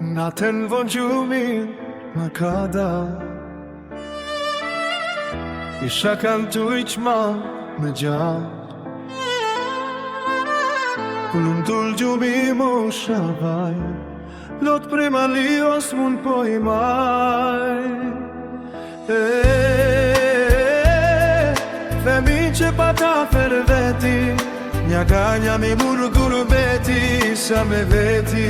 Natën vonë gjumin më ka da Isha kanë të iqma me gjatë Kullum tull gjumi më shabaj Lot prima li os mun po i maj Themin që pata fer veti Nja ganja mi murgur beti Sa me veti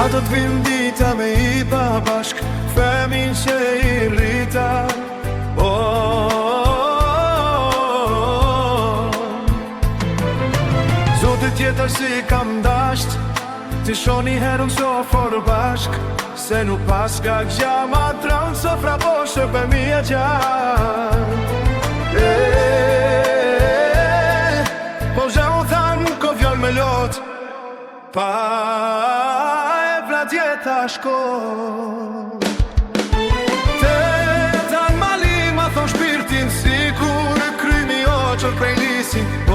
A do t'vim dita me i pa bashk Themin që i rrita Zotit tjetër si kam dasht Ti shoni herën sofor bashk Se nuk pas ka gja ma traun Sofra poshe për mi e gjan Po zha u than ko vjol me lot Pa e vlat jeta shkot Te tan mali ma thon shpirtin Sikur krymi o qër prej lisin